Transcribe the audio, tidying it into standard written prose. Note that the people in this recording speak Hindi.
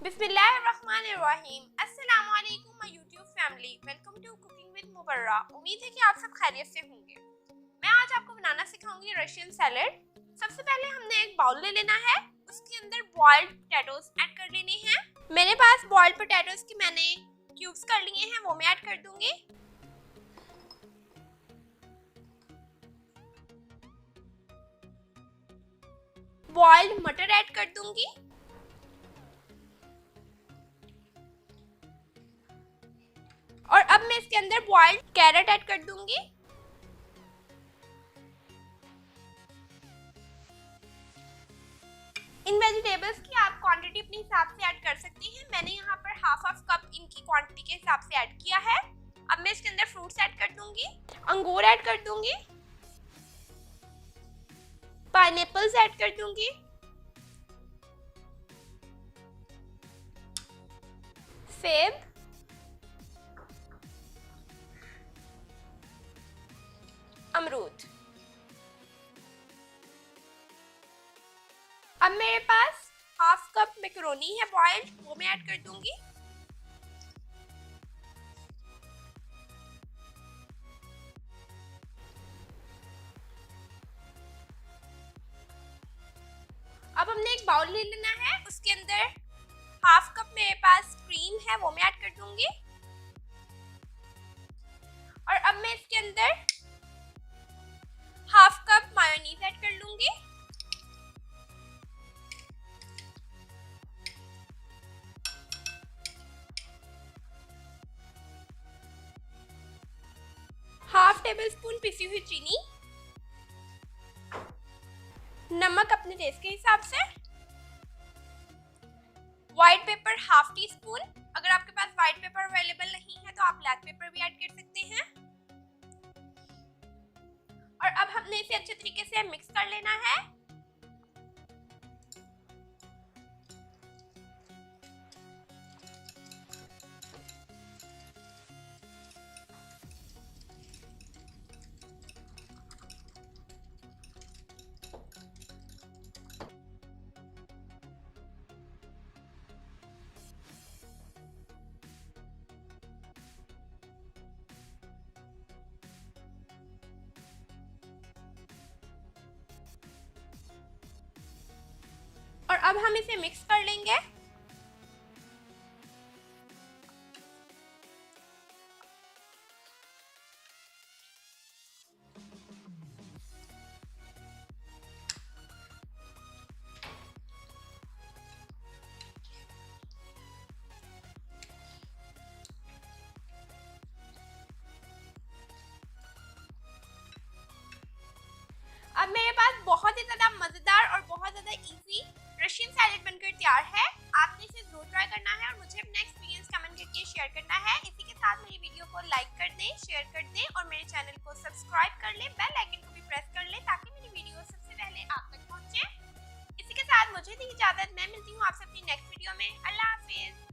बिस्मिल्लाहिर्रहमानिर्रहीम। अस्सलामु अलैकुम my YouTube family, welcome to cooking with Mubarra. उम्मीद है कि आप सब खैरियत से होंगे। मैं आज आपको बनाना सिखाऊंगी रशियन सैलेड। सबसे पहले हमने एक बाउल ले लेना है, उसके अंदर बॉइल्ड पोटैटोस ऐड कर लेने हैं। मेरे पास बॉइल्ड पोटैटोस की मैंने क्यूब्स कर लिए हैं, वो मैं ऐड कर दूंगी। बॉइल्ड मटर ऐड कर दूंगी। और अब मैं इसके अंदर बॉइल्ड कैरेट ऐड कर दूंगी। इन वेजिटेबल्स की आप क्वांटिटी अपने हिसाब से ऐड कर सकती हैं। मैंने यहाँ पर हाफ कप इनकी क्वांटिटी के हिसाब से ऐड किया है। अब मैं इसके अंदर फ्रूट्स ऐड कर दूंगी। अंगूर ऐड कर दूंगी, पाइनएप्पल्स ऐड कर दूंगी, सेब, अमरूद। अब मेरे पास हाफ कप मैकरोनी है बॉइल्ड, वो मैं ऐड कर दूंगी। अब हमने एक बाउल ले लेना है, उसके अंदर हाफ कप मेरे पास क्रीम है, वो मैं ऐड कर दूंगी। और अब मैं इसके अंदर हाफ कप मायोनीज ऐड कर लूंगी। हाफ टेबल स्पून पिसी हुई चीनी, नमक अपने टेस्ट के हिसाब से, white paper half tea spoon. अगर आपके पास व्हाइट पेपर अवेलेबल नहीं है तो आप ब्लैक पेपर भी ऐड कर सकते हैं। और अब हमने इसे अच्छे तरीके से मिक्स कर लेना है। और अब हम इसे मिक्स कर लेंगे। अब मेरे पास बहुत ही ज्यादा मजेदार और बहुत ज्यादा इजी रशियन सैलेड बनकर तैयार है। आपने इसे जरूर ट्राई करना है और मुझे अपना एक्सपीरियंस कमेंट करके शेयर करना है। इसी के साथ मेरी वीडियो को लाइक कर दें, शेयर कर दें और मेरे चैनल को सब्सक्राइब कर लें, बेल आइकन को भी प्रेस कर लें ताकि मेरी वीडियो सबसे पहले आप तक पहुंचे। इसी के साथ मुझे दी इजाजत, मैं मिलती हूँ आपसे अपनी नेक्स्ट वीडियो में। अल्लाह हाफिज।